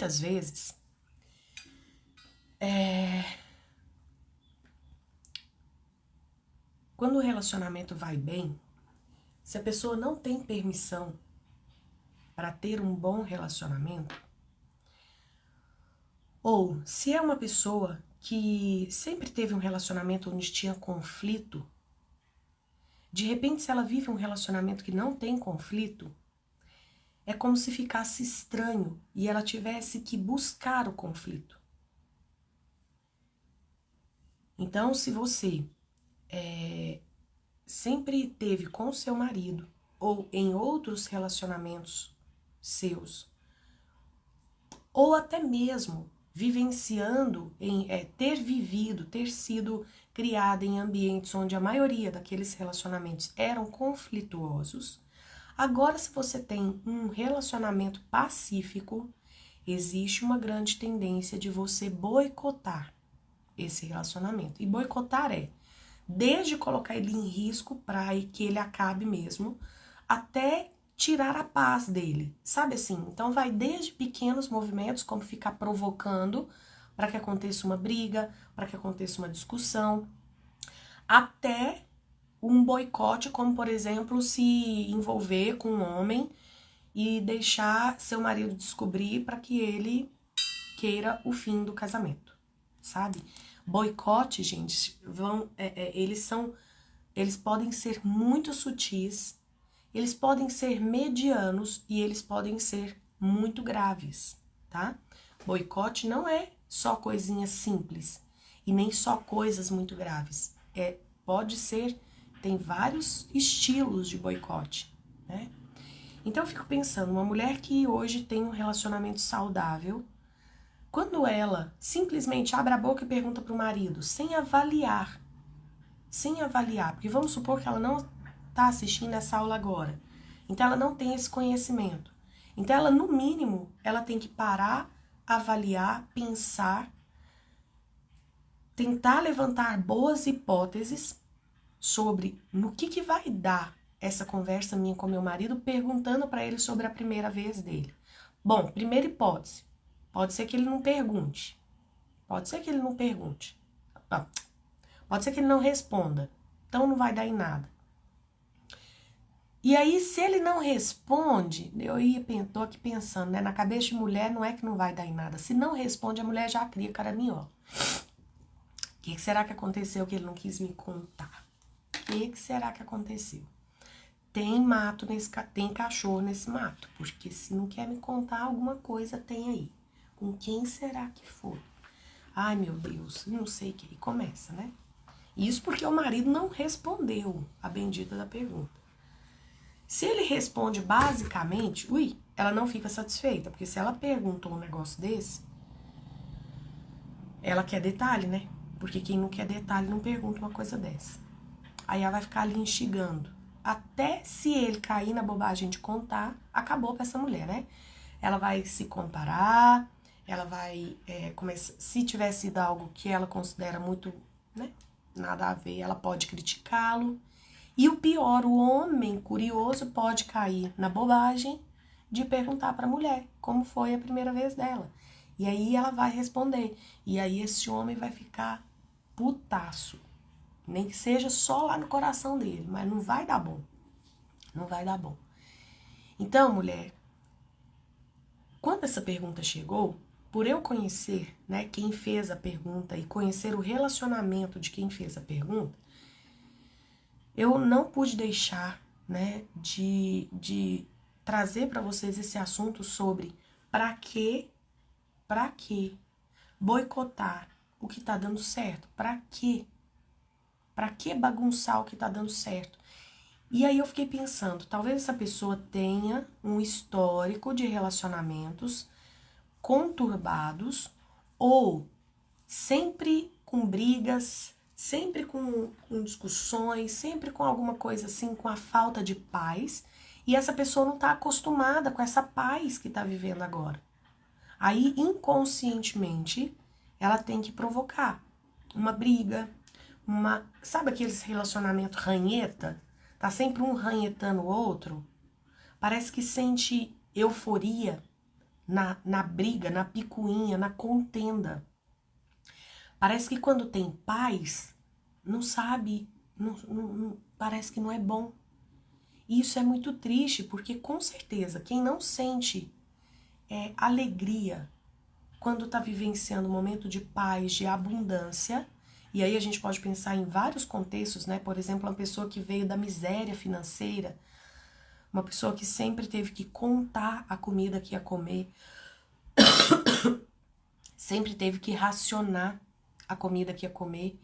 muitas vezes, quando o relacionamento vai bem, se a pessoa não tem permissão para ter um bom relacionamento, ou se é uma pessoa que sempre teve um relacionamento onde tinha conflito, de repente se ela vive um relacionamento que não tem conflito, é como se ficasse estranho e ela tivesse que buscar o conflito. Então, se você sempre teve com o seu marido ou em outros relacionamentos seus, ou até mesmo vivenciando, ter sido criada em ambientes onde a maioria daqueles relacionamentos eram conflituosos, agora se você tem um relacionamento pacífico, existe uma grande tendência de você boicotar esse relacionamento. E boicotar desde colocar ele em risco para que ele acabe mesmo, até tirar a paz dele, sabe assim? Então vai desde pequenos movimentos, como ficar provocando para que aconteça uma briga, para que aconteça uma discussão, até um boicote, como por exemplo, se envolver com um homem e deixar seu marido descobrir para que ele queira o fim do casamento, sabe? Boicote, gente, eles podem ser muito sutis, eles podem ser medianos e eles podem ser muito graves, tá? Boicote não é só coisinhas simples e nem só coisas muito graves. Pode ser, tem vários estilos de boicote, né? Então eu fico pensando, uma mulher que hoje tem um relacionamento saudável, quando ela simplesmente abre a boca e pergunta para o marido, sem avaliar, porque vamos supor que ela não está assistindo essa aula agora, então ela não tem esse conhecimento. Então ela, no mínimo, ela tem que parar, avaliar, pensar, tentar levantar boas hipóteses sobre no que vai dar essa conversa minha com meu marido, perguntando para ele sobre a primeira vez dele. Bom, primeira hipótese, pode ser que ele não pergunte. Pode ser que ele não pergunte. Pode ser que ele não responda. Então não vai dar em nada. E aí, se ele não responde, tô aqui pensando, né? Na cabeça de mulher não é que não vai dar em nada. Se não responde, a mulher já cria caraminhola. O que será que aconteceu que ele não quis me contar? O que será que aconteceu? Tem cachorro nesse mato, porque se não quer me contar, alguma coisa tem aí. Com quem será que foi? Ai, meu Deus, não sei o que. E começa, né? Isso porque o marido não respondeu a bendita da pergunta. Se ele responde basicamente, ela não fica satisfeita, porque se ela perguntou um negócio desse, ela quer detalhe, né? Porque quem não quer detalhe não pergunta uma coisa dessa. Aí ela vai ficar ali instigando. Até se ele cair na bobagem de contar, acabou pra essa mulher, né? Ela vai se comparar, ela vai começar. Se tiver sido algo que ela considera muito, né, nada a ver, ela pode criticá-lo. E o pior, o homem curioso pode cair na bobagem de perguntar para a mulher como foi a primeira vez dela. E aí ela vai responder. E aí esse homem vai ficar putaço. Nem que seja só lá no coração dele, mas não vai dar bom. Não vai dar bom. Então, mulher, quando essa pergunta chegou, por eu conhecer, né, quem fez a pergunta e conhecer o relacionamento de quem fez a pergunta, eu não pude deixar, né, de trazer para vocês esse assunto sobre para que boicotar o que tá dando certo? Para que bagunçar o que tá dando certo? E aí eu fiquei pensando, talvez essa pessoa tenha um histórico de relacionamentos conturbados ou sempre com brigas, sempre com discussões, sempre com alguma coisa assim, com a falta de paz, e essa pessoa não está acostumada com essa paz que está vivendo agora. Aí, inconscientemente, ela tem que provocar uma briga, sabe aqueles relacionamentos ranheta? Tá sempre um ranhetando o outro? Parece que sente euforia na briga, na picuinha, na contenda. Parece que quando tem paz, não sabe, parece que não é bom. E isso é muito triste, porque com certeza quem não sente alegria quando está vivenciando um momento de paz, de abundância, e aí a gente pode pensar em vários contextos, né? Por exemplo, uma pessoa que veio da miséria financeira, uma pessoa que sempre teve que contar a comida que ia comer, sempre teve que racionar a comida que ia comer,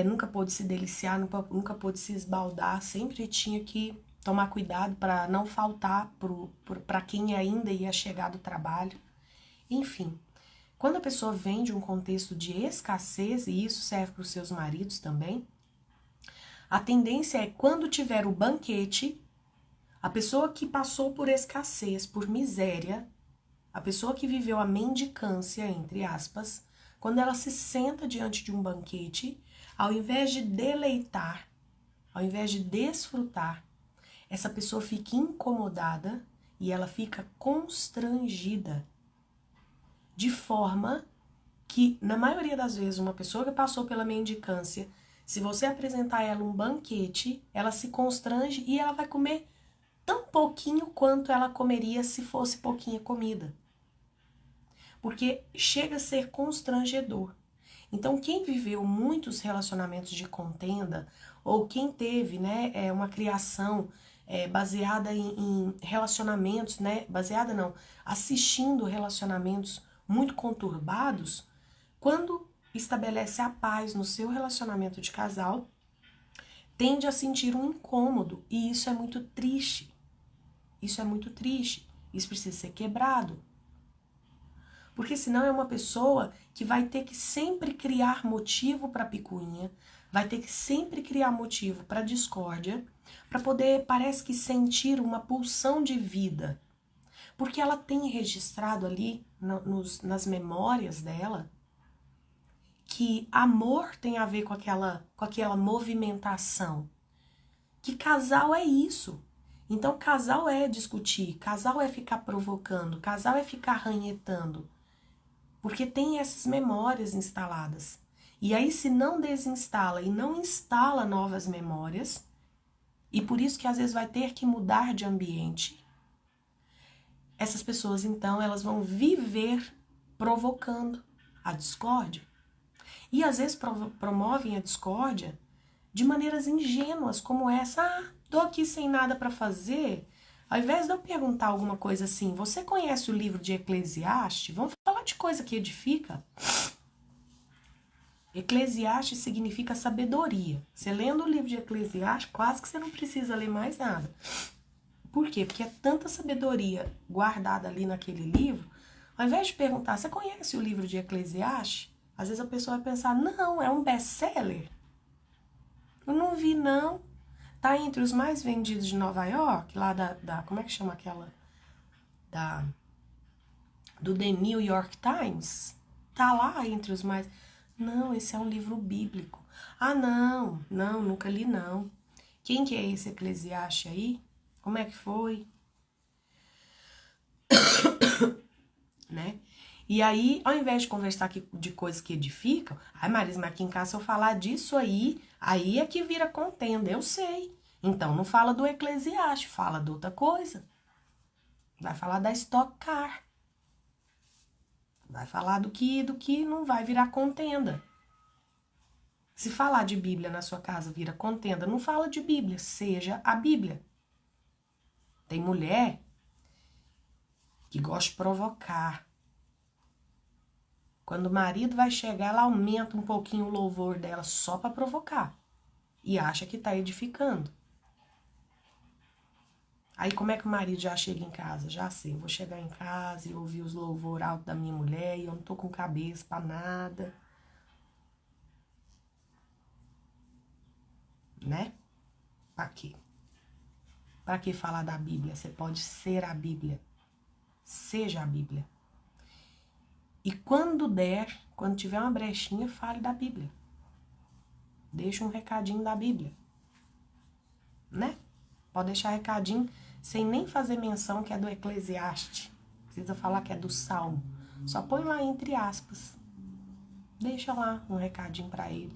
nunca pôde se deliciar, nunca pôde se esbaldar, sempre tinha que tomar cuidado para não faltar para quem ainda ia chegar do trabalho. Enfim, quando a pessoa vem de um contexto de escassez, e isso serve para os seus maridos também, a tendência é quando tiver o banquete, a pessoa que passou por escassez, por miséria, a pessoa que viveu a mendicância, entre aspas, quando ela se senta diante de um banquete, ao invés de deleitar, ao invés de desfrutar, essa pessoa fica incomodada e ela fica constrangida. De forma que, na maioria das vezes, uma pessoa que passou pela mendicância, se você apresentar a ela um banquete, ela se constrange e ela vai comer tão pouquinho quanto ela comeria se fosse pouquinha comida. Porque chega a ser constrangedor. Então, quem viveu muitos relacionamentos de contenda, ou quem teve, né, uma criação baseada em relacionamentos, né, baseada não, assistindo relacionamentos muito conturbados, quando estabelece a paz no seu relacionamento de casal, tende a sentir um incômodo, e isso é muito triste. Isso é muito triste. Isso precisa ser quebrado. Porque senão é uma pessoa que vai ter que sempre criar motivo para picuinha, vai ter que sempre criar motivo para discórdia, para poder, parece que, sentir uma pulsão de vida. Porque ela tem registrado ali nas memórias dela que amor tem a ver com aquela movimentação. Que casal é isso. Então casal é discutir, casal é ficar provocando, casal é ficar ranhetando. Porque tem essas memórias instaladas. E aí, se não desinstala e não instala novas memórias, e por isso que às vezes vai ter que mudar de ambiente, essas pessoas, então, elas vão viver provocando a discórdia. E às vezes promovem a discórdia de maneiras ingênuas, como essa: tô aqui sem nada para fazer. Ao invés de eu perguntar alguma coisa assim, você conhece o livro de Eclesiastes? Vamos falar de coisa que edifica. Eclesiastes significa sabedoria. Você lendo o livro de Eclesiastes, quase que você não precisa ler mais nada. Por quê? Porque é tanta sabedoria guardada ali naquele livro. Ao invés de perguntar, você conhece o livro de Eclesiastes? Às vezes a pessoa vai pensar, não, é um best-seller. Eu não vi, não. Tá entre os mais vendidos de Nova York, lá como é que chama aquela? Do The New York Times. Tá lá entre os mais... Não, esse é um livro bíblico. Ah, não, nunca li, não. Quem que é esse Eclesiastes aí? Como é que foi? Né? E aí, ao invés de conversar de coisas que edificam, ai, Marisa, mas aqui em casa, se eu falar disso aí é que vira contenda, eu sei. Então, não fala do Eclesiastes, fala de outra coisa. Vai falar da Stock Car. Vai falar do que não vai virar contenda. Se falar de Bíblia na sua casa vira contenda, não fala de Bíblia, seja a Bíblia. Tem mulher que gosta de provocar. Quando o marido vai chegar, ela aumenta um pouquinho o louvor dela só para provocar. E acha que tá edificando. Aí como é que o marido já chega em casa? Já sei, eu vou chegar em casa e ouvir os louvor alto da minha mulher e eu não tô com cabeça pra nada. Né? Pra quê? Pra que falar da Bíblia? Você pode ser a Bíblia. Seja a Bíblia. E quando tiver uma brechinha, fale da Bíblia. Deixa um recadinho da Bíblia. Né? Pode deixar recadinho sem nem fazer menção que é do Eclesiastes. precisa falar que é do Salmo. Só põe lá entre aspas. Deixa lá um recadinho para ele.